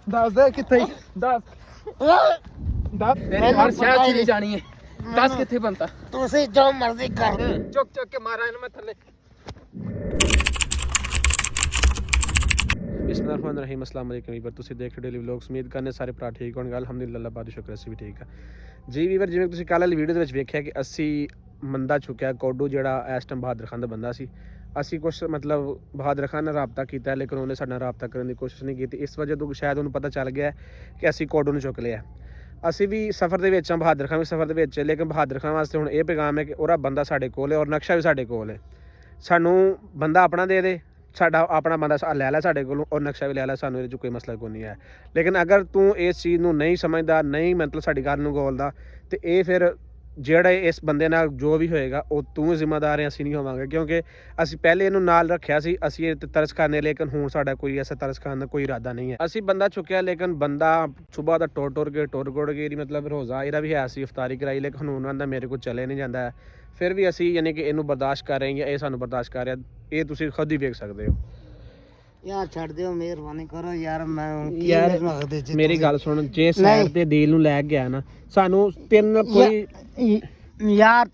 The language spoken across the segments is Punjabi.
ਦੱਸ ਦੇ ਕਿੱਥੇ ਦੱਸ ਦੱਸ ਤੇਰੀ ਹਰ ਸ਼ਹਿਰ ਚ ਨਹੀਂ ਜਾਣੀ ਹੈ। ਦੱਸ ਕਿੱਥੇ ਬੰਦਾ ਤੁਸੀਂ ਜੋ ਮਰਜ਼ੀ ਕਰ ਚੁੱਕ ਕੇ ਮਾਰਾਂ ਇਹਨੂੰ ਮੈਂ ਥੱਲੇ। ਬਿਸਮਿਲ੍ਲਾਹਿਰਰਹਿਮਾਨਿਰਰਹੀਮ। अस्सलाम वालेकुम वीवर, ਤੁਸੀਂ ਦੇਖ ਰਹੇ ਡੇਲੀ ਵਲੌਗਸ। ਉਮੀਦ ਕਰਨੇ ਸਾਰੇ ਭਰਾ ਠੀਕ ਹੋਣਗੇ। ਅਲਹਮਦੁਲਿल्लाह ਅੱਲਾਹ ਦਾ ਸ਼ੁਕਰ ਅਸੀਂ ਵੀ ਠੀਕ ਆ ਜੀ ਵੀਵਰ। ਜਿਵੇਂ ਤੁਸੀਂ ਕੱਲ੍ਹ ਵਾਲੀ ਵੀਡੀਓ ਦੇ ਵਿੱਚ ਵੇਖਿਆ ਕਿ ਅਸੀਂ ਮੰਦਾ ਚੁੱਕਿਆ ਕੋਡੂ, ਜਿਹੜਾ ਇਸ ਟਾਈਮ ਬਹਾਦਰ ਖਾਨ ਦਾ ਬੰਦਾ ਸੀ। ਅਸੀਂ ਕੁਛ ਮਤਲਬ ਬਹਾਦਰ ਖਾਨ ਨਾਲ ਰਾਬਤਾ ਕੀਤਾ, ਲੇਕਿਨ ਉਹਨੇ ਸਾਡੇ ਨਾਲ ਰਾਬਤਾ ਕਰਨ ਦੀ ਕੋਸ਼ਿਸ਼ ਨਹੀਂ ਕੀਤੀ। ਇਸ ਵਜ੍ਹਾ ਤੋਂ ਸ਼ਾਇਦ ਉਹਨੂੰ ਪਤਾ ਚੱਲ ਗਿਆ ਕਿ ਅਸੀਂ ਕੋਡੂ ਨੂੰ ਚੁੱਕ ਲਿਆ। ਅਸੀਂ ਵੀ ਸਫ਼ਰ ਦੇ ਵਿੱਚ ਹਾਂ, ਬਹਾਦਰ ਖਾਨ ਵੀ ਸਫ਼ਰ ਦੇ ਵਿੱਚ, ਲੇਕਿਨ ਬਹਾਦਰ ਖਾਨ ਵਾਸਤੇ ਹੁਣ ਇਹ ਪੈਗਾਮ ਹੈ ਕਿ ਉਹਦਾ ਬੰਦਾ ਸਾਡੇ ਕੋਲ ਹੈ ਔਰ ਨਕਸ਼ਾ ਵੀ ਸਾਡੇ ਕੋਲ ਹੈ। ਸਾਨੂੰ ਬੰਦਾ ਆਪਣਾ ਦੇ ਦੇ, ਸਾਡਾ ਆਪਣਾ ਬੰਦਾ ਲੈ ਲੈ ਸਾਡੇ ਕੋਲੋਂ, ਔਰ ਨਕਸ਼ਾ ਵੀ ਲੈ ਲੈ, ਸਾਨੂੰ ਇਹਦੇ 'ਚ ਕੋਈ ਮਸਲਾ ਕੋਈ ਨਹੀਂ ਹੈ। ਲੇਕਿਨ ਅਗਰ ਤੂੰ ਇਸ ਚੀਜ਼ ਨੂੰ ਨਹੀਂ ਸਮਝਦਾ, ਨਹੀਂ ਮਤਲਬ ਸਾਡੀ ਗੱਲ ਨੂੰ ਗੋਲਦਾ, ਤੇ ਇਹ ਫਿਰ ਜਿਹੜੇ ਇਸ ਬੰਦੇ ਨਾਲ ਜੋ ਵੀ ਹੋਏਗਾ ਉਹ ਤੂੰ ਜ਼ਿੰਮੇਦਾਰ ਹੈ, ਅਸੀਂ ਨਹੀਂ ਹੋਵਾਂਗੇ। ਕਿਉਂਕਿ ਅਸੀਂ ਪਹਿਲੇ ਇਹਨੂੰ ਨਾਲ ਰੱਖਿਆ ਸੀ, ਅਸੀਂ ਇਹ ਤਰਸ ਖਾਨੇ, ਲੇਕਿਨ ਹੁਣ ਸਾਡਾ ਕੋਈ ਐਸਾ ਤਰਸ ਖਾਣ ਦਾ ਕੋਈ ਇਰਾਦਾ ਨਹੀਂ ਹੈ। ਅਸੀਂ ਬੰਦਾ ਚੁੱਕਿਆ, ਲੇਕਿਨ ਬੰਦਾ ਸੁਬਾਹ ਦਾ ਟੁਰ ਗੁੜ ਕੇ ਮਤਲਬ ਰੋਜ਼ਾ ਇਹਦਾ ਵੀ ਹੈ, ਅਸੀਂ ਇਫਤਾਰੀ ਕਰਾਈ, ਲੇਕਿਨ ਹੁਣ ਉਹਨਾਂ ਦਾ ਮੇਰੇ ਕੋਲ ਚਲੇ ਨਹੀਂ ਜਾਂਦਾ ਹੈ। ਫਿਰ ਵੀ ਅਸੀਂ ਯਾਨੀ ਕਿ ਇਹਨੂੰ ਬਰਦਾਸ਼ਤ ਕਰ ਰਹੇ ਹਾਂ, ਇਹ ਸਾਨੂੰ ਬਰਦਾਸ਼ਤ ਕਰ ਰਿਹਾ, ਇਹ ਤੁਸੀਂ ਖੁਦ ਹੀ ਵੇਖ ਸਕਦੇ ਹੋ। ਯਾਰ ਛੱਡ ਦਿਓ, ਮਿਹਰਬਾਨੀ ਕਰੋ ਯਾਰ। ਮੈਂ ਯਾਰ ਮੇਰੀ ਗੱਲ ਸੁਣ, ਜੇ ਸਾਈਡ ਤੇ ਦਿਲ ਨੂੰ ਲੈ ਗਿਆ ਨਾ, ਸਾਨੂੰ ਤਿੰਨ ਕੋਈ ਯਾਰ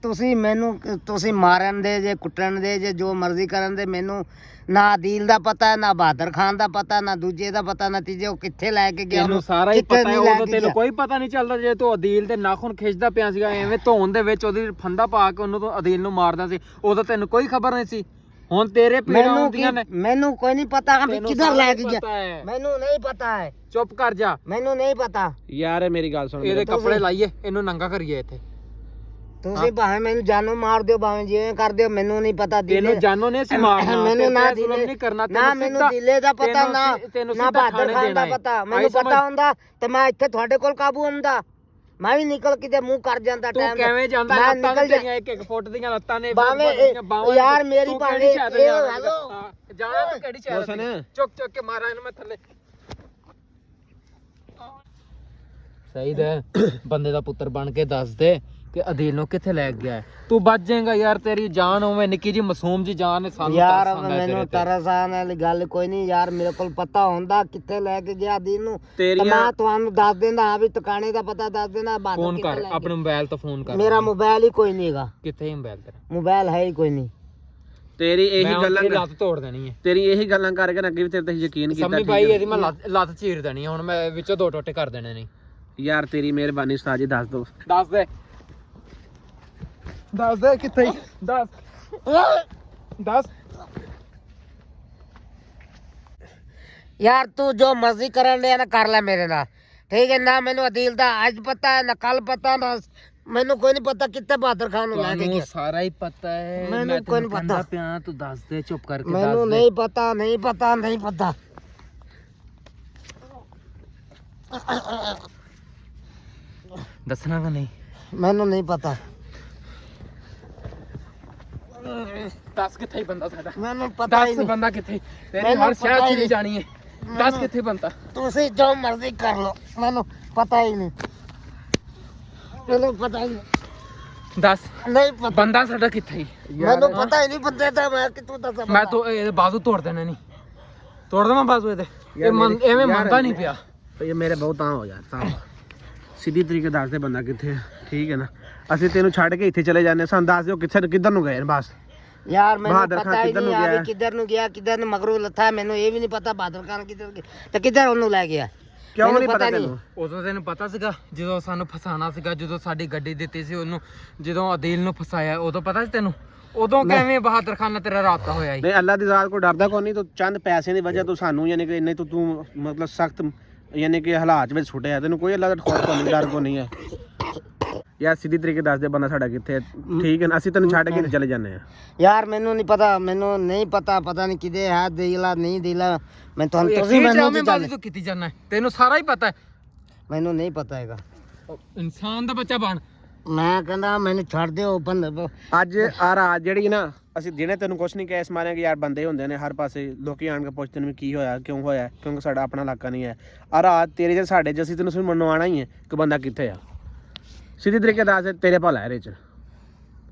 ਤੁਸੀਂ ਮਾਰਨ ਦੇ ਜੇ, ਕੁੱਟਣ ਦੇ ਜੇ, ਜੋ ਮਰਜ਼ੀ ਕਰਨ ਦੇ, ਮੈਨੂੰ ਨਾ ਅਦੀਲ ਦਾ ਪਤਾ, ਨਾ ਬਹਾਦਰ ਖਾਨ ਦਾ ਪਤਾ, ਨਾ ਦੂਜੇ ਦਾ ਪਤਾ, ਨਾ ਤੀਜੇ ਉਹ ਕਿੱਥੇ ਲੈ ਕੇ ਗਿਆ। ਉਹਨੂੰ ਸਾਰਾ ਹੀ ਪਤਾ ਹੈ, ਉਦੋਂ ਤੈਨੂੰ ਕੋਈ ਪਤਾ ਨਹੀਂ ਚੱਲਦਾ। ਜੇ ਤੂੰ ਅਦੀਲ ਦੇ ਨਾਖੂਨ ਖਿੱਚਦਾ ਪਿਆ ਸੀਗਾ ਐਵੇਂ ਧੋਣ ਦੇ ਵਿੱਚ, ਉਹਦੀ ਫੰਦਾ ਪਾ ਕੇ ਉਹਨੂੰ ਤੋਂ ਅਦੀਲ ਨੂੰ ਮਾਰਦਾ ਸੀ, ਉਦੋਂ ਤੈਨੂੰ ਕੋਈ ਖਬਰ ਨਹੀਂ ਸੀ। ਹੁਣ ਤੇਰੇ ਪੀੜਾਂ ਹੁੰਦੀਆਂ ਨੇ, ਮੈਨੂੰ ਕੋਈ ਨਹੀਂ ਪਤਾ ਕਿ ਕਿੱਧਰ ਲੈ ਕੇ ਗਿਆ, ਮੈਨੂੰ ਨਹੀਂ ਪਤਾ ਹੈ। ਚੁੱਪ ਕਰ ਜਾ, ਮੈਨੂੰ ਨਹੀਂ ਪਤਾ। ਯਾਰ ਮੇਰੀ ਗੱਲ ਸੁਣ, ਇਹਦੇ ਕੱਪੜੇ ਲਾਈਏ, ਇਹਨੂੰ ਨੰਗਾ ਕਰੀਏ ਇੱਥੇ। ਤੁਸੀਂ ਭਾਵੇਂ ਮੈਨੂੰ ਜਾਨੋਂ ਮਾਰ ਦਿਓ, ਭਾਵੇਂ ਜਿਵੇਂ ਕਰ ਦਿਓ, ਮੈਨੂੰ ਨਹੀਂ ਪਤਾ। ਤੈਨੂੰ ਜਾਨੋਂ ਨੇ ਅਸੀਂ ਮਾਰਨਾ, ਮੈਨੂੰ ਨਾ ਨਹੀਂ ਕਰਨਾ, ਨਾ ਮੈਨੂੰ ਦਿਲੇ ਦਾ ਪਤਾ, ਨਾ ਬਹਾਦਰ ਖਾਨ ਦਾ ਪਤਾ। ਮੈਨੂੰ ਪਤਾ ਹੁੰਦਾ ਤੇ ਮੈਂ ਇੱਥੇ ਤੁਹਾਡੇ ਕੋਲ ਕਾਬੂ ਆਉਂਦਾ, ਮੈਂ ਵੀ ਨਿਕਲ ਕਿਤੇ ਮੂੰਹ ਕਰ ਜਾਂਦਾ। ਤੂੰ ਕਿਵੇਂ ਜਾਂਦਾ? ਲੱਤਾਂ ਤੇਰੀਆਂ 1-1 ਫੁੱਟ ਦੀਆਂ ਲੱਤਾਂ ਨੇ ਯਾਰ, ਮੇਰੀ ਭਾਵੇਂ ਹੈਲੋ ਜਾਣਾ ਤੂੰ ਕਿਹੜੀ ਸ਼ਹਿਰ? ਚੁੱਕ ਕੇ ਮਾਰਾਂ ਇਹਨੂੰ ਮੈਂ ਥੱਲੇ। ਸਹੀਦ ਹੈ, ਬੰਦੇ ਦਾ ਪੁੱਤਰ ਬਣ ਕੇ ਦੱਸ ਦੇ ਕਿ ਅਦੀਲ ਨੂੰ ਕਿੱਥੇ ਲੈ ਗਿਆ। ਤੂੰ ਬਚ ਜਾਏਗਾ ਯਾਰ, ਤੇਰੀ ਜਾਨ ਹੋਵੇ ਨਿੱਕੀ ਜੀ ਮਾਸੂਮ ਜੀ ਜਾਨ ਹੈ। ਸਾਨੂੰ ਯਾਰ ਮੈਨੂੰ ਤਰਸ ਆਉਣ ਵਾਲੀ ਗੱਲ ਕੋਈ ਨਹੀਂ ਯਾਰ, ਮੇਰੇ ਕੋਲ ਪਤਾ ਹੁੰਦਾ ਕਿੱਥੇ ਲੈ ਕੇ ਗਿਆ ਅਦੀਲ ਨੂੰ, ਮੈਂ ਤੁਹਾਨੂੰ ਦੱਸ ਦਿੰਦਾ। ਹਾਂ ਵੀ ਟਿਕਾਣੇ ਦਾ ਪਤਾ ਦੱਸ ਦੇਣਾ। ਫੋਨ ਕਰ, ਆਪਣੇ ਮੋਬਾਈਲ ਤੋਂ ਫੋਨ ਕਰ। ਮੇਰਾ ਮੋਬਾਈਲ ਹੀ ਕੋਈ ਨਹੀਂ ਹੈਗਾ। ਕਿੱਥੇ ਮੋਬਾਈਲ ਤੇਰਾ? ਮੋਬਾਈਲ ਹੈ ਹੀ ਕੋਈ ਨਹੀਂ। ਤੇਰੀ ਇਹੀ ਗੱਲਾਂ ਲੱਤ ਤੋੜ ਦੇਣੀ ਹੈ, ਤੇਰੀ ਇਹੀ ਗੱਲਾਂ ਕਰਕੇ ਅੱਗੇ ਵੀ ਤੇਰੇ ਤੇ ਯਕੀਨ ਕੀਤਾ। ਸੰਮੀ ਭਾਈ ਇਹਦੀ ਮੈਂ ਲੱਤ ਚੀਰ ਦੇਣੀ ਹੁਣ, ਮੈਂ ਵਿੱਚੋਂ 2 ਟੋਟੇ ਕਰ ਦੇਣੇ ਨਹੀਂ। ਯਾਰ ਤੇਰੀ ਮਿਹਰਬਾਨੀ ਉਸਤਾਦ ਜੀ, ਦੱਸ ਦੋ। ਦੱਸ ਦੇ ਕਿੱਥੇ? ਦੱਸ ਯਾਰ ਤੂੰ ਜੋ ਮਰਜ਼ੀ ਕਰਨ ਲਿਆ ਨਾ ਕਰ ਲੈ ਮੇਰੇ ਨਾਲ, ਠੀਕ ਹੈ ਨਾ? ਮੈਨੂੰ ਅਦੀਲ ਦਾ ਅੱਜ ਪਤਾ ਹੈ, ਨਾ ਕੱਲ ਪਤਾ, ਨਾ ਮੈਨੂੰ ਕੋਈ ਨਹੀਂ ਪਤਾ ਕਿੱਥੇ ਬਹਾਦਰ ਖਾਨ ਨੂੰ ਲੈ ਕੇ ਗਿਆ। ਸਾਰਾ ਹੀ ਪਤਾ ਹੈ, ਮੈਨੂੰ ਕੋਈ ਨਹੀਂ ਪਤਾ ਪਿਆ। ਤੂੰ ਦੱਸ ਦੇ, ਚੁੱਪ ਕਰਕੇ। ਮੈਨੂੰ ਨਹੀਂ ਪਤਾ, ਨਹੀਂ ਪਤਾ, ਨਹੀਂ ਪਤਾ। ਦੱਸਣਾ ਕਿ ਨਹੀਂ? ਮੈਨੂੰ ਨਹੀਂ ਪਤਾ। ਦੱਸ ਕਿੱਥੇ ਬੰਦਾ ਸਾਡਾ? ਮੈਨੂੰ ਪਤਾ ਹੀ ਦੱਸ ਨਹੀਂ ਬੰਦਾ ਕਿੱਥੇ? ਤੇਰੀ ਹਰ ਸ਼ਹਿਰ ਚ ਨਹੀਂ ਜਾਣੀ ਹੈ। ਦੱਸ ਕਿੱਥੇ ਬੰਦਾ? ਤੁਸੀਂ ਜੋ ਮਰਜ਼ੀ ਕਰ ਲੋ, ਮੈਨੂੰ ਪਤਾ ਹੀ ਨਹੀਂ। ਮੈਨੂੰ ਪਤਾ ਹੀ ਨਹੀਂ। ਦੱਸ ਨਹੀਂ ਪਤਾ ਬੰਦਾ ਸਾਡਾ ਕਿੱਥੇ? ਮੈਨੂੰ ਪਤਾ ਹੀ ਨਹੀਂ ਬੰਦੇ ਦਾ। ਮੈਂ ਕਿੱਥੋਂ ਦੱਸਾਂ? ਮੈਂ ਤਾਂ ਇਹਦੇ ਬਾਜ਼ੂ ਤੋੜ ਦੇਣੇ ਨਹੀਂ, ਤੋੜ ਦੇਵਾਂ ਬਾਜ਼ੂ ਇਹਦੇ। ਐਵੇਂ ਮੰਨਦਾ ਨਹੀਂ ਪਿਆ। ਇਹ ਮੇਰੇ ਬਹੁਤ ਤਾਂ ਹੋ ਯਾਰ, ਤਾਂ ਸਿੱਧੀ ਤਰੀਕੇ ਦੱਸ ਦੇ ਬੰਦਾ ਕਿੱਥੇ ਹੈ, ਠੀਕ ਹੈ ਨਾ? ਅਸੀਂ ਤੈਨੂੰ ਛੱਡ ਕੇ ਇੱਥੇ ਚਲੇ ਜਾਂਦੇ, ਸਾਨੂੰ ਦੱਸ ਦਿਓ ਕਿੱਧਰ ਨੂੰ ਗਏ ਬਸ। ਯਾਰ ਮੈਨੂੰ ਪਤਾ ਹੀ ਨਹੀਂ ਆ ਵੀ ਕਿੱਧਰ ਨੂੰ ਗਿਆ, ਕਿੱਧਰ ਨੂੰ ਮਗਰੋਂ ਲੱਥਾ, ਮੈਨੂੰ ਇਹ ਵੀ ਨਹੀਂ ਪਤਾ ਬਹਾਦਰ ਖਾਨ ਕਿੱਧਰ ਗਿਆ ਤੇ ਕਿੱਧਰ ਉਹਨੂੰ ਲੈ ਗਿਆ। ਕਿਉਂ ਨਹੀਂ ਪਤਾ ਤੈਨੂੰ? ਉਦੋਂ ਤੈਨੂੰ ਪਤਾ ਸੀਗਾ ਜਦੋਂ ਸਾਨੂੰ ਫਸਾਣਾ ਸੀਗਾ, ਜਦੋਂ ਸਾਡੀ ਗੱਡੀ ਦਿੱਤੀ ਸੀ ਉਹਨੂੰ, ਜਦੋਂ ਅਦੀਲ ਨੂੰ ਫਸਾਇਆ, ਉਦੋਂ ਪਤਾ ਸੀ ਤੈਨੂੰ? ਉਦੋਂ ਕਿਵੇਂ ਬਹਾਦਰ ਖਾਨ ਨਾਲ ਤੇਰਾ ਰਾਬਤਾ ਹੋਇਆ? ਨਹੀਂ, ਅੱਲਾ ਦੀ ਜ਼ਾਤ ਕੋ ਡਰਦਾ ਕੋਈ ਨਹੀਂ। ਤੂੰ ਚੰਦ ਪੈਸੇ ਦੀ ਵਜ੍ਹਾ ਤੋਂ ਸਾਨੂੰ ਯਾਨੀ ਕਿ ਇੰਨੇ ਤੂੰ ਮਤਲਬ ਸਖਤ ਯਾਨੀ ਕਿ ਹਾਲਾਤ ਵਿੱਚ ਛੁੱਟਿਆ, ਤੈਨੂੰ ਕੋਈ ਅੱਲਾ ਦਾ ਖੌਫ ਕੋਈ ਨਹੀਂ, ਡਰ ਕੋਈ ਨਹੀਂ ਹੈ। ਯਾਰ ਸਿੱਧੀ ਤਰੀਕੇ ਦੱਸ ਦੇ ਬੰਦਾ ਸਾਡਾ ਕਿੱਥੇ ਹੈ, ਠੀਕ ਹੈ ਨਾ? ਅਸੀਂ ਤੈਨੂੰ ਛੱਡ ਕੇ ਚਲੇ ਜਾਂਦੇ ਹਾਂ। ਯਾਰ ਮੈਨੂੰ ਨਹੀਂ ਪਤਾ, ਮੈਨੂੰ ਨਹੀਂ ਪਤਾ, ਪਤਾ ਨਹੀਂ ਕਿਦੇ ਹੈ ਦਿਲਾ ਨਹੀਂ ਦਿਲਾ। ਮੈਂ ਤੁਹਾਨੂੰ ਤੁਸੀਂ ਮੈਨੂੰ ਤੂੰ ਕਿੱਥੇ ਜਾਣਾ? ਤੈਨੂੰ ਸਾਰਾ ਹੀ ਪਤਾ ਹੈ। ਮੈਨੂੰ ਨਹੀਂ ਪਤਾ ਹੈਗਾ। ਇਨਸਾਨ ਦਾ ਬੱਚਾ ਬਣ। ਮੈਂ ਕਹਿੰਦਾ ਮੈਨੂੰ ਛੱਡ ਦਿਓ ਬੰਦ। ਅੱਜ ਆ ਰਾਤ ਜਿਹੜੀ ਨਾ, ਅਸੀਂ ਜਿਹਨੇ ਤੈਨੂੰ ਕੁਛ ਨਹੀਂ ਕਹਿ ਮਾਰਿਆ ਕਿ ਯਾਰ ਬੰਦੇ ਹੁੰਦੇ ਨੇ ਹਰ ਪਾਸੇ, ਲੋਕੀ ਆਣ ਕੇ ਪੁੱਛਦੇ ਨੇ ਵੀ ਕੀ ਹੋਇਆ, ਕਿਉਂ ਹੋਇਆ, ਕਿਉਂਕਿ ਸਾਡਾ ਆਪਣਾ ਇਲਾਕਾ ਨਹੀਂ ਹੈ। ਆ ਰਾਤ ਤੇਰੇ ਜੇ ਸਾਡੇ ਚ ਅਸੀਂ ਤੈਨੂੰ ਮਨਵਾਉਣਾ ਹੀ ਹੈ ਕਿ ਬੰਦਾ ਕਿੱਥੇ ਆ। ਸਿੱਧੀ ਤਰੀਕੇ ਦੱਸ, ਤੇਰੇ ਭਲਾ ਇਹਦੇ ਚ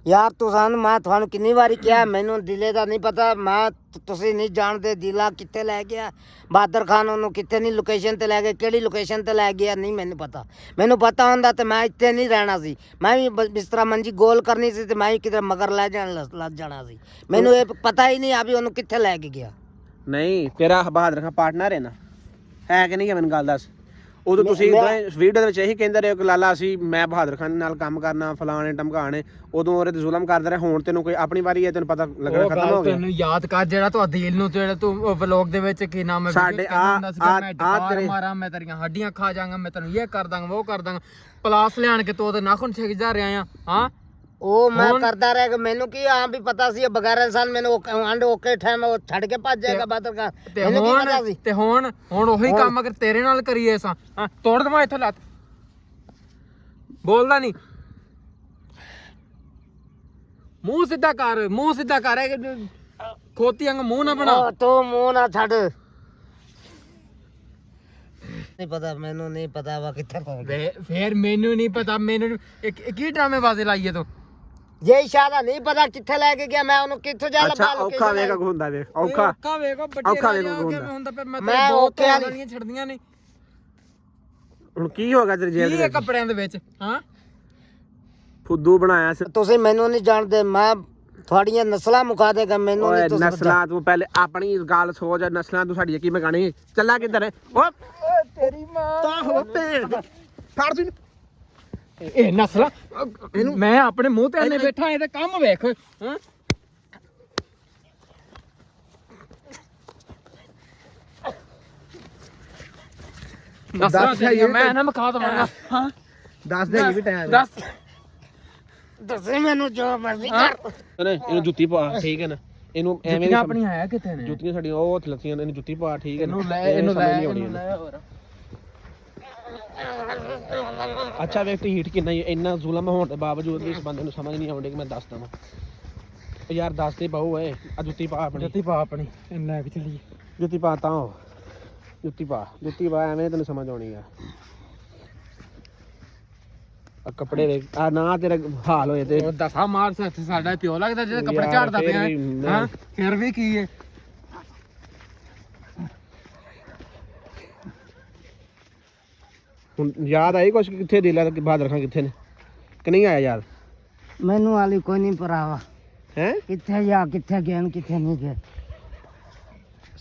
ਯਾਰ ਮੈਂ ਤੁਹਾਨੂੰ ਕਿੰਨੀ ਵਾਰੀ ਕਿਹਾ ਮੈਨੂੰ ਦਿਲੇ ਦਾ ਨਹੀਂ ਪਤਾ। ਤੁਸੀਂ ਨਹੀਂ ਜਾਣਦੇ ਦਿਲਾ ਕਿੱਥੇ ਲੈ ਗਿਆ, ਬਹਾਦਰ ਖਾਨ ਉਹਨੂੰ ਕਿੱਥੇ ਨਹੀਂ ਲੋਕੇਸ਼ਨ ਤੇ ਲੈ ਗਏ, ਕਿਹੜੀ ਲੋਕੇਸ਼ਨ ਤੇ ਲੈ ਗਿਆ ਨਹੀਂ ਮੈਨੂੰ ਪਤਾ। ਮੈਨੂੰ ਪਤਾ ਹੁੰਦਾ ਤੇ ਮੈਂ ਇੱਥੇ ਨਹੀਂ ਰਹਿਣਾ ਸੀ, ਮੈਂ ਵੀ ਬਿਸਤਰਾ ਮੰਜੀ ਗੋਲ ਕਰਨੀ ਸੀ ਤੇ ਮੈਂ ਵੀ ਕਿਤੇ ਮਗਰ ਲੈ ਜਾਣਾ ਸੀ। ਮੈਨੂੰ ਇਹ ਪਤਾ ਹੀ ਨਹੀਂ ਆ ਵੀ ਉਹਨੂੰ ਕਿੱਥੇ ਲੈ ਕੇ ਗਿਆ। ਨਹੀਂ ਤੇਰਾ ਬਹਾਦਰ ਖਾਨ ਪਾਰਟਨਰ ਹੈ ਨਾ, ਹੈ ਕਿ ਨਹੀਂ ਹੈ ਮੈਨੂੰ ਗੱਲ ਦੱਸ। ਉਦੋਂ ਤੁਸੀਂ ਵੀਡੀਓ ਦੇ ਵਿੱਚ ਇਹੀ ਕਹਿੰਦੇ ਰਹੇ ਹੋ ਕਿ ਲਾਲਾ ਅਸੀਂ ਮੈਂ ਬਹਾਦਰ ਖਾਨ ਨਾਲ ਕੰਮ ਕਰਨਾ ਫਲਾਣੇ ਟਮਕਾਣੇ, ਉਦੋਂ ਉਹਦੇ ਤੇ ਜ਼ੁਲਮ ਕਰਦੇ ਰਹੇ। ਹੁਣ ਤੈਨੂੰ ਕੋਈ ਆਪਣੀ ਵਾਰੀ ਹੈ, ਤੈਨੂੰ ਪਤਾ ਲੱਗਣਾ ਖਤਮ ਹੋ ਗਿਆ। ਤੈਨੂੰ ਯਾਦ ਕਰ ਜਿਹੜਾ ਤੂੰ ਅਦੀਲ ਨੂੰ ਜਿਹੜਾ ਤੂੰ ਵਲੌਗ ਦੇ ਵਿੱਚ ਕੀ ਨਾਮ ਹੈ ਸਾਡੇ ਮਾਰਾਂ ਮੈਂ ਤੇਰੀਆਂ ਹੱਡੀਆਂ ਖਾ ਜਾਵਾਂਗਾ, ਮੈਂ ਤੈਨੂੰ ਇਹ ਕਰ ਦਾਂਗਾ ਉਹ ਕਰ ਦਾਂਗਾ, ਪਲਾਸ ਲਿਆਣ ਕੇ ਤੂੰ ਉਹਦੇ ਨਾਖੂਨ ਛਿਕ ਜਾ ਰਿਹਾ ਆ। ਹਾਂ ਉਹ ਮੈਂ ਕਰਦਾ ਰਹਿ ਗਿਆ, ਮੈਨੂੰ ਕੀ ਆ ਵੀ ਪਤਾ ਸੀ ਬਗੈਰ ਇਨਸਾਨ ਮੈਨੂੰ ਅੰਡ ਓਕੇ ਟਾਈਮ ਉਹ ਛੱਡ ਕੇ ਭੱਜ ਜਾਏਗਾ ਬਹਾਦਰ ਖਾਨ। ਮੈਨੂੰ ਕੀ ਪਤਾ ਸੀ। ਤੇ ਹੁਣ ਉਹੀ ਕੰਮ ਅਗਰ ਤੇਰੇ ਨਾਲ ਕਰੀਏ ਸਾਂ, ਹਾਂ ਤੋੜ ਦਵਾਂ ਇੱਥੋਂ ਲੱਤ। ਬੋਲਦਾ ਨਹੀਂ, ਮੂੰਹ ਸਿੱਧਾ ਕਰ, ਮੂੰਹ ਸਿੱਧਾ ਕਰ, ਖੋਤੀ ਅੰਗ ਮੂੰਹ ਨਾ ਬਣਾ। ਤੂੰ ਮੂੰਹ ਨਾ ਛੱਡ। ਨਹੀਂ ਪਤਾ, ਮੈਨੂੰ ਨਹੀਂ ਪਤਾ ਵਾ ਕਿੱਥੇ ਪਹੁੰਚ ਗਿਆ। ਫੇਰ ਮੈਨੂੰ ਨਹੀਂ ਪਤਾ, ਮੈਨੂੰ ਕੀ ਡਰਾਮੇ ਬਾਜ਼ੀ ਲਾਈਏ ਤੂੰ। ਜੇ ਇਸ਼ਾਰਾ ਨਹੀਂ ਪਤਾ ਕਿੱਥੇ ਲੈ ਕੇ ਗਿਆ, ਮੈਂ ਉਹਨੂੰ ਕਿੱਥੋਂ ਜਾ ਲੱਭਾ। ਔਖਾ ਵੇਖ ਹੁੰਦਾ ਵੇਖ, ਔਖਾ ਵੇਖੋ ਔਖਾ ਵੇਖ ਹੁੰਦਾ ਪਿਆ। ਮੈਂ ਓਕੇ ਵਾਲੀਆਂ ਛੱਡਦੀਆਂ ਨੇ। ਹੁਣ ਕੀ ਹੋ ਗਿਆ ਤੇਰੇ ਜੇਬ ਦੇ ਕੱਪੜਿਆਂ ਦੇ ਵਿੱਚ? ਹਾਂ ਫੁੱਦੂ ਬਣਾਇਆ ਸੀ ਤੁਸੀਂ ਮੈਨੂੰ ਨਹੀਂ ਜਾਣਦੇ, ਮੈਂ ਤੁਹਾਡੀਆਂ ਨਸਲਾਂ ਮੁਕਾ ਦੇਗਾ ਮੈਨੂੰ ਨਹੀਂ। ਤੁਸੀਂ ਨਸਲਾਂ ਤੂੰ ਪਹਿਲੇ ਆਪਣੀ ਗੱਲ ਸੋਚ, ਨਸਲਾਂ ਤੂੰ ਸਾਡੀ ਕੀ ਮਗਾਣੀ। ਚੱਲਾ ਕਿੱਧਰ ਹੈ ਓ ਤੇਰੀ ਮਾਂ ਤਾਂ ਹੋ ਭੇਡ ਫੜ ਤੂੰ ਇਹ ਨਸਲਾਂ ਮੈਂ ਆਪਣੇ ਮੂੰਹ ਤੇ ਆਨੇ ਬੈਠਾ, ਇਹਦਾ ਕੰਮ ਵੇਖ। ਹਾਂ ਨਸਲਾਂ ਮੈਂ ਨਾ ਮਖਾ ਦਵਾਂਗਾ। ਹਾਂ ਦੱਸ ਦੇ ਵੀ ਟਾਈਮ ਦੱਸੇ ਮੈਨੂੰ ਜੋ ਮਰਜ਼ੀ ਕਰ। ਇਹਨੂੰ ਜੁੱਤੀ ਪਾ, ਠੀਕ ਹੈ ਨਾ। ਇਹਨੂੰ ਐਵੇਂ ਆਪਣੀ ਆਇਆ ਕਿੱਥੇ ਨੇ ਜੁੱਤੀਆਂ ਸਾਡੀਆਂ ਉਹ ਲੱਥੀਆਂ, ਇਹਨੂੰ ਜੁੱਤੀ ਪਾ, ਠੀਕ ਹੈ। ਇਹਨੂੰ ਲੈ ਹੋਰ। ਅੱਛਾ ਵੇਖ ਹੀਟ ਕਿੰਨਾ ਇੰਨਾ ਜ਼ੁਲਮ ਹੋਣ ਦੇ ਬਾਵਜੂਦ ਵੀ ਇਸ ਬੰਦੇ ਨੂੰ ਸਮਝ ਨਹੀਂ ਆਉਂਦੀ ਕਿ ਮੈਂ ਦੱਸਦਾ ਵਾਂ। ਯਾਰ ਦੱਸ ਦੇ ਬਾਹੂ ਓਏ, ਆ ਜੁੱਤੀ ਪਾ ਆਪਣੀ, ਜੁੱਤੀ ਪਾ ਆਪਣੀ, ਇਹਨੂੰ ਲੈ ਕੇ ਚੱਲੀਏ। ਜੁੱਤੀ ਪਾ ਤਾਂ ਜੁੱਤੀ ਪਾ ਐਵੇਂ ਤੈਨੂੰ ਸਮਝ ਆਉਣੀ ਆ। ਕੱਪੜੇ ਵੇਖ ਆ ਨਾ ਤੇਰਾ ਹਾਲ ਹੋਏ ਤੇ ਦਫਾ ਮਾਰ ਸਾਡਾ ਪਿਓ ਲੱਗਦਾ ਜਿਹਦੇ ਕੱਪੜੇ ਝਾੜਦਾ ਪਿਆ। ਹਾਂ ਫਿਰ ਵੀ ਕੀ ਹੈ। ਹੁਣ ਯਾਦ ਆਈ ਕੁਛ ਕਿੱਥੇ ਦਿਲਾ ਬਹਾਦਰ ਖਾਨ ਕਿੱਥੇ ਨੇ ਕਿ ਨਹੀਂ ਆਇਆ ਯਾਦ? ਮੈਨੂੰ ਵਾਲੀ ਕੋਈ ਨਹੀਂ ਭਰਾਵਾ ਹੈ ਕਿੱਥੇ ਜਾ ਕਿੱਥੇ ਗਏ ਕਿੱਥੇ ਨਹੀਂ ਗਏ।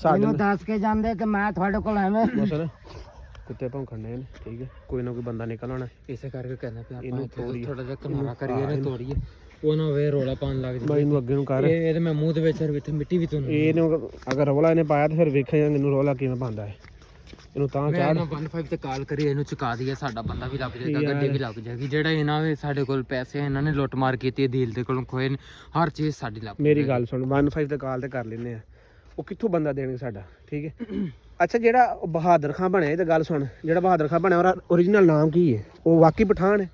ਮੈਨੂੰ ਦੱਸ ਕੇ ਜਾਂਦੇ ਤੇ ਮੈਂ ਤੁਹਾਡੇ ਕੋਲ ਐਵੇਂ ਬਸ ਨਾ ਕੁੱਤੇ ਭੌਂਕਣੇ ਨੇ, ਠੀਕ ਹੈ। ਕੋਈ ਨਾ ਕੋਈ ਬੰਦਾ ਨਿਕਲ ਆਉਣਾ, ਇਸੇ ਕਰਕੇ ਕਹਿੰਦਾ ਪਿਆ ਇਹਨੂੰ ਥੋੜਾ ਜਿਹਾ ਕਿਨਾਰਾ ਕਰੀਏ ਨਾ, ਤੋੜੀਏ। ਉਹ ਨਾ ਵੇ ਰੋਲਾ ਪਾਉਣ ਲੱਗ ਬਾਈ ਨੂੰ ਅੱਗੇ ਨੂੰ ਕਰ। ਇਹ ਤੇ ਮੈਂ ਮੂੰਹ ਦੇ ਵਿੱਚ ਇੱਥੇ ਮਿੱਟੀ ਵੀ ਤੁਹਾਨੂੰ ਇਹਨੂੰ ਅਗਰ ਰੋਲਾ ਇਹਨੇ ਪਾਇਆ ਤੇ ਫਿਰ ਵੇਖਿਆ ਜਾਂਗੇ ਇਹਨੂੰ ਰੋਲਾ ਕਿਵੇਂ ਪਾਉਂਦਾ ਹੈ। ਇਹਨੂੰ ਤਾਂ ਚਾੜ 15 ਤੇ ਕਾਲ ਕਰੀ, ਇਹਨੂੰ ਚੁਕਾ ਦਈਏ, ਸਾਡਾ ਬੰਦਾ ਵੀ ਲੱਗ ਜਾਏਗਾ, ਗੱਡੀ ਵੀ ਲੱਗ ਜਾਏਗੀ। ਜਿਹੜਾ ਇਹਨਾਂ ਦੇ ਸਾਡੇ ਕੋਲ ਪੈਸੇ ਇਹਨਾਂ ਨੇ ਲੁੱਟ ਮਾਰ ਕੀਤੀ, ਦੀਲ ਦੇ ਕੋਲੋਂ ਖੋਏ ਨੇ, ਹਰ ਚੀਜ਼ ਸਾਡੀ ਲੱਗ। ਮੇਰੀ ਗੱਲ ਸੁਣ, 15 ਤੇ ਕਾਲ ਤੇ ਕਰ ਲੈਨੇ ਆ, ਉਹ ਕਿੱਥੋਂ ਬੰਦਾ ਦੇਣਗੇ ਸਾਡਾ, ਠੀਕ ਹੈ। ਅੱਛਾ ਜਿਹੜਾ ਬਹਾਦਰ ਖਾਨ ਬਣਿਆ, ਇਹ ਤਾਂ ਗੱਲ ਸੁਣ, ਜਿਹੜਾ ਬਹਾਦਰ ਖਾਨ ਬਣਿਆ ਉਹਦਾ ਓਰੀਜਨਲ ਨਾਮ ਕੀ ਹੈ? ਉਹ ਵਾਕਈ ਪਠਾਨ ਹੈ?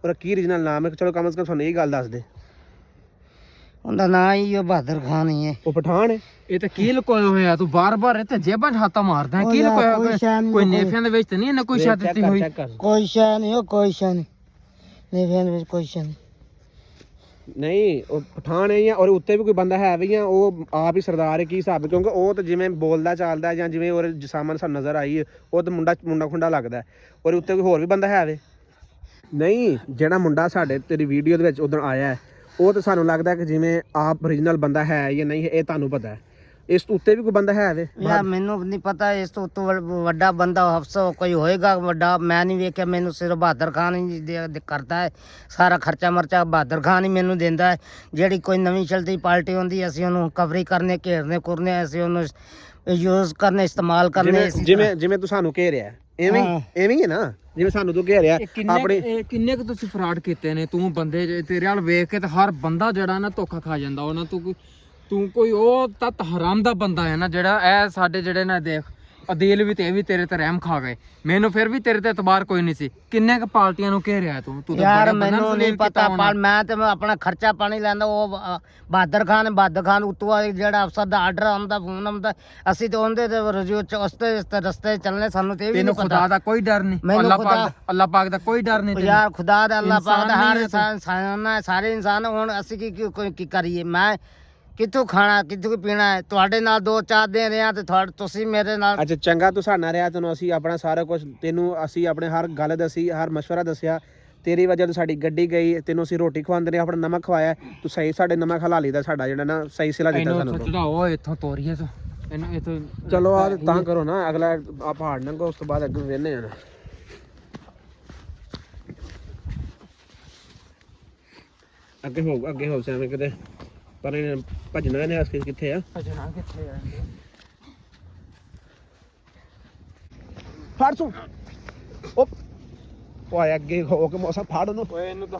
ਉਹਦਾ ਕੀ ਓਰੀਜਨਲ ਨਾਮ ਹੈ? ਚਲੋ ਕਮ ਸੇ ਕਮ ਤੁਹਾਨੂੰ ਇਹ ਗੱਲ ਦੱਸ ਦੇ। ਉਹਦਾ ਨਾਂ ਹੀ ਉਹ ਬਹਾਦਰ ਖਾਨ ਹੀ ਹੈ। ਉਹ ਪਠਾਨ ਹੈ? ਇਹ ਤਾਂ ਕੀ ਲੁਕੋਇਆ ਹੋਇਆ ਤੂੰ ਬਾਰ-ਬਾਰ ਇੱਥੇ ਜੇਬਾਂ 'ਚ ਹੱਥਾਂ ਮਾਰਦਾ ਕੀ ਲੁਕੋਇਆ? ਕੋਈ ਨੇਫਿਆਂ ਦੇ ਵਿੱਚ ਤਾਂ ਨਹੀਂ ਇਹਨਾਂ ਕੋਈ ਸ਼ਾਇਦ ਦਿੱਤੀ ਹੋਈ? ਕੋਈ ਸ਼ੈ ਨਹੀਂ, ਉਹ ਕੋਈ ਸ਼ੈ ਨਹੀਂ ਨੇਫਿਆਂ ਦੇ ਵਿੱਚ, ਕੋਈ ਸ਼ੈ ਨਹੀਂ। ਉਹ ਪਠਾਨ ਹੈ ਜਾਂ ਔਰ ਉੱਤੇ ਵੀ ਕੋਈ ਬੰਦਾ ਹੈ ਵੀ ਜਾਂ ਉਹ ਆਪ ਹੀ ਸਰਦਾਰ ਹੈ? ਕੀ ਹਿਸਾਬ? ਕਿਉਂਕਿ ਉਹ ਤਾਂ ਜਿਵੇਂ ਬੋਲਦਾ ਚੱਲਦਾ ਜਾਂ ਜਿਵੇਂ ਉਹ ਸਾਹਮਣੇ ਸਾਨੂੰ ਨਜ਼ਰ ਆਈ ਉਹ ਤਾਂ ਮੁੰਡਾ ਖੁੰਡਾ ਲੱਗਦਾ, ਔਰ ਉੱਤੇ ਕੋਈ ਹੋਰ ਵੀ ਬੰਦਾ ਹੈ ਵੇ? ਨਹੀਂ, ਜਿਹੜਾ ਮੁੰਡਾ ਸਾਡੇ ਤੇਰੀ ਵੀਡੀਓ ਦੇ ਵਿੱਚ ਉਦੋਂ ਆਇਆ ਉਹ ਤਾਂ ਸਾਨੂੰ ਲੱਗਦਾ ਕਿ ਜਿਵੇਂ ਆਪ ਓਰੀਜਨਲ ਬੰਦਾ ਹੈ ਜਾਂ ਨਹੀਂ ਹੈ, ਇਹ ਤੁਹਾਨੂੰ ਪਤਾ ਹੈ। ਇਸ ਤੋਂ ਉੱਤੇ ਵੀ ਕੋਈ ਬੰਦਾ ਹੈ ਵੇ? ਯਾਰ ਮੈਨੂੰ ਨਹੀਂ ਪਤਾ, ਇਸ ਤੋਂ ਉੱਤੋਂ ਵੱਡਾ ਬੰਦਾ ਅਫਸਰ ਕੋਈ ਹੋਏਗਾ ਵੱਡਾ, ਮੈਂ ਨਹੀਂ ਵੇਖਿਆ। ਮੈਨੂੰ ਸਿਰਫ ਬਹਾਦਰ ਖਾਨ ਹੀ ਕਰਦਾ ਹੈ ਸਾਰਾ ਖਰਚਾ ਮਰਚਾ, ਬਹਾਦਰ ਖਾਨ ਹੀ ਮੈਨੂੰ ਦਿੰਦਾ ਹੈ। ਜਿਹੜੀ ਕੋਈ ਨਵੀਂ ਚਲਦੀ ਪਾਰਟੀ ਹੁੰਦੀ ਅਸੀਂ ਉਹਨੂੰ ਕਵਰੀ ਕਰਨੇ, ਘੇਰਨੇ ਕੁਰਨੇ, ਅਸੀਂ ਉਹਨੂੰ ਯੂਜ਼ ਕਰਨੇ, ਇਸਤੇਮਾਲ ਕਰਨੇ। ਜਿਵੇਂ ਤੂੰ ਸਾਨੂੰ ਘੇਰਿਆ ਐਵੇਂ ਹੀ ਹੈ ਨਾ, ਜਿਵੇਂ ਸਾਨੂੰ ਤੂੰ ਘੇਰਿਆ ਆਪਣੇ। ਕਿੰਨੇ ਕੁ ਤੁਸੀਂ ਫਰਾਡ ਕੀਤੇ ਨੇ? ਤੂੰ ਬੰਦੇ ਤੇਰੇ ਨਾਲ ਵੇਖ ਕੇ ਤਾਂ ਹਰ ਬੰਦਾ ਜਿਹੜਾ ਨਾ ਧੋਖਾ ਖਾ ਜਾਂਦਾ ਉਹਨਾਂ ਤੂੰ ਕੋਈ ਉਹ ਤਤ ਹਰਾਮ ਦਾ ਬੰਦਾ ਹੈ ਨਾ, ਜਿਹੜਾ ਇਹ ਸਾਡੇ ਜਿਹੜੇ ਨਾ ਦੇਖ ਅਦੀਲ ਵੀ ਤੇ ਇਹ ਵੀ ਤੇਰੇ ਤੇ ਰਹਿਮ ਖਾ ਗਏ, ਮੈਨੂੰ ਫਿਰ ਵੀ ਤੇਰੇ ਤੇ ਇਤਬਾਰ ਕੋਈ ਨਹੀਂ ਸੀ। ਕਿੰਨੇ ਕ ਪਾਰਟੀਆਂ ਨੂੰ ਘੇਰਿਆ ਤੂੰ ਤੂੰ ਤਾਂ ਯਾਰ ਬੜੇ ਮੈਨੂੰ ਬੰਦਨ ਨਹੀਂ ਸਲੀਲ ਪਤਾ ਕੀਤਾ ਹੋਣਾ। ਪਰ ਮੈਂ ਤੇ ਆਪਣਾ ਖਰਚਾ ਪਾਣੀ ਲੈਂਦਾ। ਉਹ ਬਹਾਦਰ ਖਾਨ ਉਤੋਂ ਜਿਹੜਾ ਅਫਸਰ ਦਾ ਆਰਡਰ ਆਉਂਦਾ, ਫੋਨ ਆਉਂਦਾ, ਅਸੀਂ ਤੇ ਉਹਦੇ ਤੇ ਰਜੂ ਚ ਉਸਤੇ ਰਸਤੇ ਚੱਲਣੇ, ਸਾਨੂੰ ਤੇ ਇਹ ਵੀ ਤੈਨੂੰ ਨਹੀਂ ਖੁਦਾ ਪਤਾ। ਦਾ ਕੋਈ ਡਰ ਨਹੀਂ, ਮੈਨੂੰ ਅੱਲਾਹ ਪਾਕ ਦਾ ਕੋਈ ਡਰ ਨਹੀਂ ਤੈਨੂੰ। ਯਾਰ ਖੁਦਾ ਦਾ ਅੱਲਾਹ ਪਾਕ ਦਾ ਇਨਸਾਨ ਹਰ ਨਹੀਂ ਹੈ ਇਨਸਾਨ ਹੈ, ਸਾਰੇ ਇਨਸਾਨ। ਹੁਣ ਅਸੀਂ ਕੀ ਕਰੀਏ? ਮੈਂ ਕਿੱਥੋਂ ਖਾਣਾ, ਕਿੱਥੋਂ ਪੀਣਾ ਹੈ? ਤੁਹਾਡੇ ਨਾਲ 2-4 ਦਿਨ ਰਿਹਾ ਤੇ ਤੁਸੀਂ ਮੇਰੇ ਨਾਲ। ਅੱਛਾ ਚੰਗਾ ਤੂੰ ਸਾਡੇ ਨਾਲ ਰਿਹਾ, ਤੈਨੂੰ ਅਸੀਂ ਆਪਣਾ ਸਾਰਾ ਕੁਝ, ਤੈਨੂੰ ਅਸੀਂ ਆਪਣੇ ਹਰ ਗੱਲ ਦੱਸੀ, ਹਰ ਮਸ਼ਵਰਾ ਦੱਸਿਆ। ਤੇਰੀ ਵਜ੍ਹਾ ਤੋਂ ਸਾਡੀ ਗੱਡੀ ਗਈ, ਤੈਨੂੰ ਅਸੀਂ ਰੋਟੀ ਖਵਾਉਂਦੇ ਰਹੇ, ਆਪਣਾ ਨਮਕ ਖਵਾਇਆ, ਤੂੰ ਸਹੀ ਸਾਡੇ ਨਮਕ ਹਲਾ ਲਈਦਾ, ਸਾਡਾ ਜਿਹੜਾ ਨਾ ਸਹੀ ਸਿਲਾ ਦਿੱਤਾ ਇਹਨੂੰ ਸਾਨੂੰ ਇੱਥੋਂ ਤੂੰ। ਚੜਾਓ, ਇੱਥੋਂ ਤੋਰੀਏ ਤੂੰ ਇਹਨੂੰ ਇੱਥੋਂ। ਚਲੋ ਆ ਤਾਂ ਕਰੋ ਨਾ, ਅਗਲਾ ਆ ਪਹਾੜ ਨੰਗੋ, ਉਸ ਤੋਂ ਬਾਅਦ ਅੱਗੇ ਵੇਨੇ ਆ। ਅੱਗੇ ਹੋ ਸਿਆਵੇਂ ਕਿਤੇ, ਪਰ ਇਹਨੇ ਭੱਜਣਾ ਇਹਨੇ ਅਸਲ ਕਿੱਥੇ ਆ? ਭਜਣਾ ਕਿੱਥੇ ਆ? ਫੜ ਤੂੰ ਓਏ ਅੱਗੇ ਹੋ ਕੇ ਮੌਸਾ ਫੜ ਉਹਨੂੰ। ਓਏ ਇਹਨੂੰ ਤਾਂ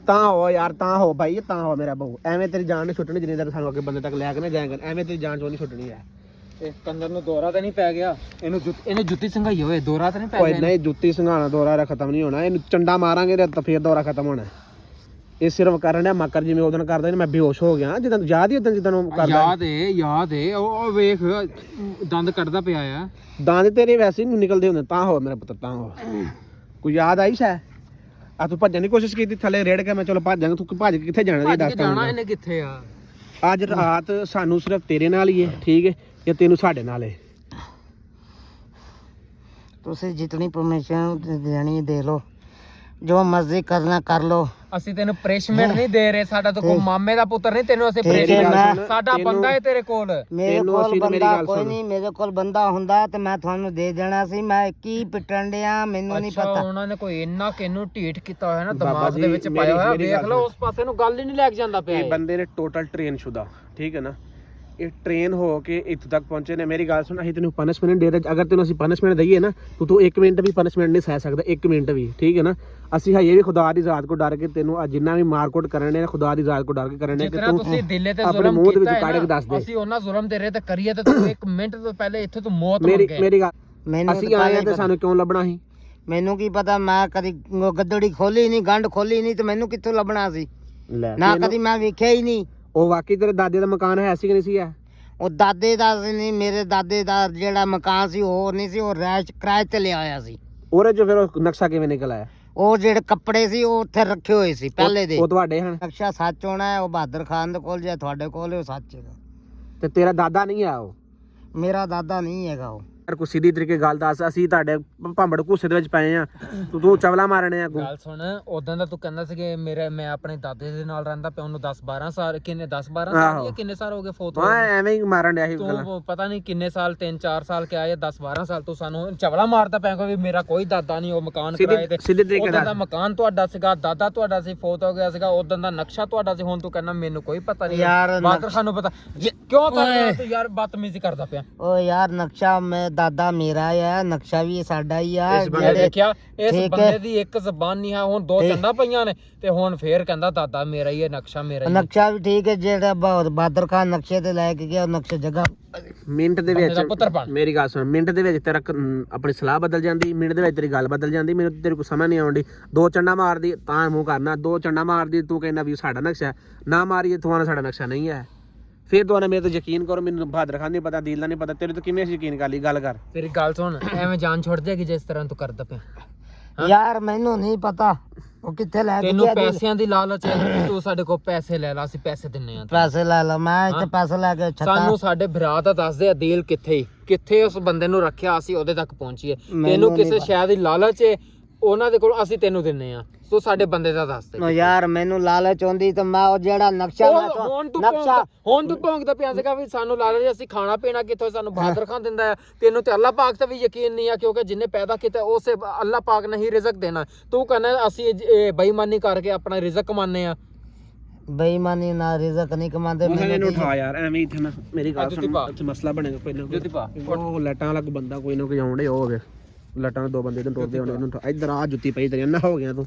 ਤਾਂ ਹੋ ਯਾਰ, ਤਾਂ ਹੋ ਬਾਈ, ਤਾਂ ਹੋ ਮੇਰਾ ਬਹੂ। ਐਵੇਂ ਤੇਰੀ ਜਾਨ ਨਹੀਂ ਛੁੱਟਣੀ ਜਿੰਨੀ ਦੇਰ ਸਾਨੂੰ ਅੱਗੇ ਬੰਦੇ ਤੱਕ ਲੈ ਕੇ ਨਾ ਜਾਏਗਾ। ਐਵੇਂ ਤੇਰੀ ਜਾਨ ਚੋਂ ਨਹੀਂ ਛੁੱਟਣੀ ਹੈ। ਇਹ ਕੰਦਰ ਨੂੰ ਦੌਰਾ ਤਾਂ ਨਹੀਂ ਪੈ ਗਿਆ? ਇਹਨੇ ਜੁੱਤੀ ਸੰਘਾਈ ਹੋਏ, ਦੌਰਾ ਤਾਂ ਨਹੀਂ ਪੈ ਓਏ ਗਿਆ? ਨਹੀਂ, ਜੁੱਤੀ ਸੰਘਾਣਾ ਦੌਰਾ ਖਤਮ ਨਹੀਂ ਹੋਣਾ, ਇਹਨੂੰ ਚੰਡਾ ਮਾਰਾਂਗੇ ਤਾਂ ਫੇਰ ਦੌਰਾ ਖਤਮ ਹੋਣਾ। ਇਹ ਸਿਰਫ ਕਰਨ ਡਿਆ ਮੱਕਰ, ਜਿਵੇਂ ਉਦੋਂ ਕਰਦਾ ਸੀ, ਮੈਂ ਬੇਹੋਸ਼ ਹੋ ਗਿਆ ਜਦੋਂ, ਯਾਦ ਹੀ ਉਦੋਂ ਜਿੱਦਾਂ ਕਰਦਾ। ਯਾਦ ਏ ਉਹ ਵੇਖ ਦੰਦ ਕੱਢਦਾ ਪਿਆ ਆ। ਦੰਦ ਤੇਰੇ ਵੈਸੇ ਹੀ ਨਹੀਂ ਨਿਕਲਦੇ ਹੁੰਦੇ। ਤਾਂ ਹੋ ਮੇਰਾ ਪੁੱਤਰ, ਤਾਂ ਹੋ। ਕੋਈ ਯਾਦ ਆਈ ਸ਼ੈ? ਆ ਤੂੰ ਭੱਜਣ ਦੀ ਕੋਸ਼ਿਸ਼ ਕੀਤੀ, ਥੱਲੇ ਰੇੜ ਕੇ ਮੈਂ ਚਲੋ ਭੱਜਾਂਗਾ। ਤੂੰ ਭੱਜ ਕੇ ਕਿੱਥੇ ਜਾਣਾ? ਇਹ ਦੱਸ ਜਾਣਾ ਇਹਨੇ ਕਿੱਥੇ ਆ? ਅੱਜ ਰਾਤ ਸਾਨੂੰ ਸਿਰਫ ਤੇਰੇ ਨਾਲ ਹੀ ਹੈ, ਠੀਕ ਹੈ, ਜਾਂ ਤੈਨੂੰ ਸਾਡੇ ਨਾਲ ਹੈ? ਤੁਸੀਂ ਜਿਤਨੀ ਪਰਮਿਸ਼ਨ ਦੇਣੀ ਦੇ ਲੋ, ਜੋ ਮਰਜ਼ੀ ਕਰਨਾ ਕਰ ਲੋ। ਅਸੀਂ ਤੈਨੂੰ ਪਨਿਸ਼ਮੈਂਟ ਨਹੀਂ ਦੇ ਰਹੇ, ਸਾਡਾ ਤਾਂ ਕੋਈ ਮਾਮੇ ਦਾ ਪੁੱਤਰ ਨਹੀਂ, ਤੈਨੂੰ ਅਸੀਂ ਠੀਕ ਹੈ, punishment- ਸਾਡਾ ਬੰਦਾ ਹੈ ਤੇਰੇ ਕੋਲ। ਮੇਰੇ ਤੈਨੂੰ ਕੋਲ ਅਸੀਂ ਤਾਂ ਮੇਰੀ ਬੰਦਾ ਗੱਲ ਕੋਈ ਸੁਣ। ਨਹੀਂ, ਮੇਰੇ ਕੋਲ ਬੰਦਾ ਹੁੰਦਾ ਤੇ ਮੈਂ ਤੁਹਾਨੂੰ ਦੇ ਦੇਣਾ ਸੀ। ਮੈਂ ਕੀ ਪਿੱਟਣ ਡਿਆ ਮੈਨੂੰ ਨਹੀਂ ਅੱਛਾ, ਪਤਾ। ਉਹਨਾਂ ਨੇ ਕੋਈ ਇੰਨਾ ਕਿੰਨੂੰ ਢੀਠ ਕੀਤਾ ਹੋਇਆ ਨਾ, ਬਾਬਾ ਦਿਮਾਗ ਦੇ ਜੀ, ਵਿੱਚ ਮੇਰੀ- ਪਾਇਆ ਹੋਇਆ। ਮੇਰੀ ਵੇਖ ਗੱਲ ਲਓ ਸੁਣ। ਉਸ ਪਾਸੇ ਨੂੰ ਗੱਲ ਹੀ ਨਹੀਂ ਲੈ ਕੇ ਜਾਂਦਾ ਪਿਆ ਇਹ ਬੰਦੇ ਨੇ ਟੋਟਲ ਟ੍ਰੇਨ ਸ਼ੁਦਾ, ਠੀਕ ਹੈ ਨਾ? ਇਹ ਟ੍ਰੇਨ ਹੋ ਕੇ ਇੱਥੇ ਤੱਕ ਪਹੁੰਚੇ ਨੇ। ਮੇਰੀ ਗੱਲ ਸੁਣ, ਅਸੀਂ ਤੈਨੂੰ ਪਨਿਸ਼ਮੈਂਟ ਦੇ ਰਹੇ। ਅਗਰ ਤੈਨੂੰ ਅਸੀਂ ਪਨਿਸ਼ਮੈਂਟ ਦਈਏ ਨਾ, ਤੂੰ 1 ਮਿੰਟ ਵੀ ਪਨਿਸ਼ਮੈਂਟ ਨਹੀਂ ਸਹਿ ਸਕਦਾ, 1 ਮਿੰਟ ਵੀ, ਠੀਕ ਹੈ ਨਾ? ਅਸੀਂ ਹਜੇ ਵੀ ਖੁਦਾ ਦੀ ਜ਼ਾਤ ਕੋ ਡਰ ਕੇ ਤੈਨੂੰ ਜਿੰਨਾ ਵੀ ਮਾਰਕੁੱਟ ਕਰਨ ਨੇ, ਖੁਦਾ ਦੀ ਜ਼ਾਤ ਕੋ ਡਰ ਕੇ ਕਰਨ ਨੇ ਕਿ ਜਿਤਨਾ ਤੂੰ ਤੁਸੀਂ ਦਿਲੇ ਤੇ ਆਪਣੇ ਜ਼ੁਲਮ ਮੂੰਹ ਦੇ ਵਿੱਚ ਕੀਤਾ ਕੱਢ ਕੇ ਹੈ ਦੱਸ ਨਾ, ਦੇ। ਅਸੀਂ ਉਹਨਾਂ ਜ਼ੁਲਮ ਦੇ ਰਹੇ ਤੇ ਕਰੀਏ ਤੇ ਤੂੰ 1 ਮਿੰਟ ਤੋਂ ਪਹਿਲੇ ਇੱਥੇ ਤੂੰ ਮੌਤ ਮੇਰੀ ਮੰਗੇ। ਮੇਰੀ ਗੱਲ, ਮੈਨੂੰ ਅਸੀਂ ਤਾਂ ਆਏ ਆ ਪਹਿਲਾਂ ਤੇ ਹੀ ਸਾਨੂੰ ਕਿਉਂ ਲੱਭਣਾ ਸੀ? ਮੈਨੂੰ ਕੀ ਪਤਾ, ਮੈਂ ਕਦੀ ਗੱਦੜੀ ਖੋਲੀ ਨਹੀਂ, ਗੰਢ ਖੋਲੀ ਨਹੀਂ, ਤੇ ਮੈਨੂੰ ਕਿੱਥੋਂ ਲੱਭਣਾ ਸੀ? ਲੈ ਨਾ ਕਦੀ ਮੈਂ ਵੇਖਿਆ ਹੀ ਨਹੀਂ। ਉਹ ਵਾਕਈ ਤੇਰੇ ਦਾਦੇ ਦਾ ਮਕਾਨ ਹੈ ਸੀ ਕਿ ਨਹੀਂ ਸੀ? ਹੈ ਉਹ ਦਾਦੇ ਦਾ ਸੀ ਨਹੀਂ, ਮੇਰੇ ਦਾਦੇ ਦਾ ਜਿਹੜਾ ਮਕਾਨ ਸੀ ਉਹ ਨਹੀਂ ਸੀ, ਉਹ ਰੈਸ਼ ਕਿਰਾਏ ਤੇ ਲਿਆ ਹੋਇਆ ਸੀ। ਉਹਦੇ ਚ ਫਿਰ ਉਹ ਨਕਸ਼ਾ ਕਿਵੇਂ ਨਿਕਲ ਆਇਆ? ਉਹ ਜਿਹੜੇ ਕੱਪੜੇ ਸੀ ਉਹ ਉੱਥੇ ਰੱਖੇ ਹੋਏ ਸੀ ਪਹਿਲੇ ਦੇ। ਉਹ ਤੁਹਾਡੇ ਹਨ ਨਕਸ਼ਾ ਸੱਚ ਹੋਣਾ ਹੈ, ਉਹ ਬਹਾਦਰ ਖਾਨ ਦੇ ਕੋਲ ਜਾਂ ਤੁਹਾਡੇ ਕੋਲ, ਉਹ ਸੱਚ ਹੈਗਾ। ਤੇ ਤੇਰਾ ਦਾਦਾ ਨਹੀਂ ਆ ਉਹ? ਮੇਰਾ ਦਾਦਾ ਨਹੀਂ ਹੈਗਾ ਉਹ। ਯਾਰ ਕੋਈ ਸਿੱਧੀ ਤਰੀਕੇ ਗੱਲ ਦੱਸ, ਅਸੀਂ ਤੁਹਾਡੇ ਭਾਂਬੜ ਘੂਸੇ ਦੇ ਵਿੱਚ ਪਏ ਆ, ਤੂੰ ਚਵਲਾ ਮਾਰਨੇ ਆ ਅੱਗੋਂ। ਗੱਲ ਸੁਣ, ਉਦੋਂ ਦਾ ਤੂੰ ਕਹਿੰਦਾ ਸੀ ਕਿ ਮੈਂ ਆਪਣੇ ਦਾਦੇ ਦੇ ਨਾਲ ਰਹਿੰਦਾ ਪਿਆ, ਉਹਨੂੰ 10-12 ਸਾਲ, ਕਿੰਨੇ 10-12 ਸਾਲ ਜਾਂ ਕਿੰਨੇ ਸਾਲ ਹੋ ਗਏ ਫੋਟ ਹੋਏ? ਹਾਂ ਐਵੇਂ ਹੀ ਮਾਰਨ ਡਿਆ ਸੀ ਗੱਲਾਂ। ਤੂੰ ਪਤਾ ਨਹੀਂ ਕਿੰਨੇ ਸਾਲ, 3-4 ਸਾਲ ਕਿਹਾ ਜਾਂ 10-12 ਸਾਲ ਤੂੰ ਸਾਨੂੰ ਚਵਲਾ ਮਾਰਦਾ ਪਿਆ ਕਿ ਵੀ ਮੇਰਾ ਕੋਈ ਦਾਦਾ ਨਹੀਂ, ਉਹ ਮਕਾਨ ਕਿਰਾਏ ਤੇ। ਸਿੱਧੇ ਤਰੀਕੇ ਉਦੋਂ ਦਾ ਨਾਲ ਮਕਾਨ ਤੁਹਾਡਾ ਸੀਗਾ, ਦਾਦਾ ਤੁਹਾਡਾ ਸੀ, ਫੋਟ ਹੋ ਗਿਆ ਸੀਗਾ, ਉਦੋਂ ਦਾ ਨਕਸ਼ਾ ਤੁਹਾਡਾ ਸੀ। ਹੁਣ ਤੂੰ ਕਹਿੰਦਾ ਮੈਨੂੰ ਕੋਈ ਪਤਾ ਨਹੀਂ। ਯਾਰ ਬਾਦਰ ਖਾਨ ਨੂੰ ਪਤਾ ਕਿਉਂ ਕਰ ਰਿਹਾ ਤੂੰ? ਯਾਰ ਬਦਤਮੀਜ਼ੀ ਕਰਦਾ ਪਿਆ। ਓ ਯਾਰ ਨਕਸ਼ਾ ਮੈਂ ਦਾਦਾ ਮੇਰਾ ਆ, ਨਕਸ਼ਾ ਵੀ ਸਾਡਾ ਹੀ ਆ। ਇਸ ਬੰਦੇ ਦੇਖਿਆ, ਇਸ ਠੀਕ ਬੰਦੇ ਹੈ। ਦੀ ਇੱਕ ਜ਼ਬਾਨ ਨਹੀਂ ਹੈ। ਹੁਣ 2 ਚੰਦਾ ਪਈਆਂ ਨੇ ਤੇ ਹੁਣ ਫੇਰ ਕਹਿੰਦਾ ਦਾਦਾ ਮੇਰਾ ਹੀ ਹੈ, ਨਕਸ਼ਾ ਮੇਰਾ ਹੀ ਹੈ। ਨਕਸ਼ਾ ਵੀ ਠੀਕ ਹੈ, ਜਿਹੜਾ ਬਹਾਦਰ ਖਾਨ ਨਕਸ਼ੇ ਤੇ ਲੈ ਕੇ ਗਿਆ, ਉਹ ਨਕਸ਼ਾ ਜਗ੍ਹਾ ਮਿੰਟ ਦੇ ਬੰਦੇ ਦਾ ਪੁੱਤਰ ਵਿੱਚ ਬਣ। ਮੇਰੀ ਗੱਲ ਸੁਣ, ਮਿੰਟ ਦੇ ਵਿੱਚ ਤੇਰਾ ਆਪਣੀ ਸਲਾਹ ਬਦਲ ਜਾਂਦੀ, ਮਿੰਟ ਦੇ ਵਿੱਚ ਤੇਰੀ ਗੱਲ ਬਦਲ ਜਾਂਦੀ। ਮੈਨੂੰ ਤੇਰੇ ਕੋਲ ਸਮਝ ਨਹੀਂ ਆਉਂਦੀ। 2 ਚੰਡਾ ਮਾਰਦੀ ਤਾਂ ਮੂੰਹ ਕਰਨਾ, 2 ਚੰਡਾ ਮਾਰਦੀ ਤੂੰ ਕਹਿੰਦਾ ਵੀ ਸਾਡਾ ਨਕਸ਼ਾ ਨਾ ਮਾਰੀਏ, ਤੁਹਾਨੂੰ ਸਾਡਾ ਨਕਸ਼ਾ ਨਹੀਂ ਹੈ। ਫਿਰ ਤੁਹਾਨੂੰ ਮੇਰੇ ਤੇ ਯਕੀਨ ਕਰੋ, ਮੈਨੂੰ ਬਹਾਦਰ ਖਾਨ ਨਹੀਂ ਪਤਾ, ਦਿਲ ਦਾ ਨਹੀਂ ਪਤਾ, ਤੇਰੇ ਤੋਂ ਕਿਵੇਂ ਯਕੀਨ ਕਰ ਲਈ? ਗੱਲ ਕਰ। ਤੇਰੀ ਗੱਲ ਸੁਣ, ਐਵੇਂ ਜਾਨ ਛੁੱਟ ਜਾਏਗੀ ਜਿਸ ਤਰ੍ਹਾਂ ਤੂੰ ਕਰਦਾ ਪਿਆ। ਯਾਰ ਮੈਨੂੰ ਨਹੀਂ ਪਤਾ ਉਹ ਕਿੱਥੇ ਲੈ ਕੇ ਤੈਨੂੰ ਗਿਆ। ਪੈਸਿਆਂ ਦੀ ਲਾਲਚ ਹੈ, ਤੂੰ ਸਾਡੇ ਕੋਲ ਪੈਸੇ ਲੈ ਲਾ, ਅਸੀਂ ਪੈਸੇ ਦਿੰਨੇ ਆ। ਪੈਸੇ ਲੈ ਲਾ, ਮੈਂ ਇੱਥੇ ਪੈਸੇ ਲੈ ਕੇ ਸਾਨੂੰ ਸਾਡੇ ਭਰਾ ਦਾ ਦੱਸ ਦੇ, ਅਦੀਲ ਕਿੱਥੇ ਉਸ ਬੰਦੇ ਨੂੰ ਰੱਖਿਆ, ਅਸੀਂ ਉਹਦੇ ਤੱਕ ਪਹੁੰਚੀਏ। ਤੈਨੂੰ ਕਿਸੇ ਸ਼ੈ ਦੀ ਲਾਲਚ ਹੈ, ਉਹਨਾਂ ਦੇ ਕੋਲ ਅਸੀਂ ਤੈਨੂੰ ਦਿੰਨੇ ਆ, ਤੂੰ ਸਾਡੇ ਬੰਦੇ ਦਾ ਦੱਸ ਦੇ। ਯਾਰ ਮੈਨੂੰ ਲਾਲਚ ਆਉਂਦੀ ਤਾਂ ਮੈਂ ਉਹ ਜਿਹੜਾ ਨਕਸ਼ਾ ਹੁਣ ਤੂੰ ਭੌਂਕਦਾ ਪਿਆ ਸੀਗਾ ਵੀ ਸਾਨੂੰ ਲਾਲਚ, ਅਸੀਂ ਖਾਣਾ ਪੀਣਾ ਕਿੱਥੋਂ, ਸਾਨੂੰ ਬਹਾਦਰ ਖਾਨ ਦਿੰਦਾ ਆ। ਤੈਨੂੰ ਤੇ ਅੱਲਾਹ ਪਾਕ ਤੇ ਵੀ ਯਕੀਨ ਨਹੀਂ ਆ, ਕਿਉਂਕਿ ਜਿੰਨੇ ਪੈਦਾ ਕੀਤਾ ਉਸੇ ਅੱਲਾਹ ਪਾਕ ਨੇ ਹੀ ਰਿਜ਼ਕ ਦੇਣਾ। ਤੂੰ ਕਹਿੰਦਾ ਅਸੀਂ ਬੇਈਮਾਨੀ ਕਰਕੇ ਆਪਣਾ ਰਿਜ਼ਕ ਕਮਾਉਂਦੇ ਆ। ਬੇਈਮਾਨੀ ਨਾਲ ਰਿਜ਼ਕ ਨਹੀਂ ਕਮਾਉਂਦੇ। ਮੈਨੂੰ ਉਠਾ ਯਾਰ, ਐਵੇਂ ਇੱਥੇ ਨਾ ਮੇਰੀ ਗੱਲ ਸੁਣ, ਇੱਥੇ ਮਸਲਾ ਬਣੇਗਾ ਕੋਈ ਨਾ ਕੋਈ। ਉਹ ਲੱਟਾਂ ਵਾਲਾ ਬੰਦਾ ਕੋਈ ਨਾ ਕੋਈ ਆਉਂਦੇ, ਉਹ ਹੋਵੇ ਲੱਟਾਂ 2 ਬੰਦੇ ਇਧਰ ਟੁਰਦੇ ਹੋਣੇ, ਇਹਨੂੰ ਇੱਧਰ ਆ ਜੁੱਤੀ ਪਈ ਤੇਰੀ ਨਾ ਹੋ ਗਿਆ ਤੂੰ।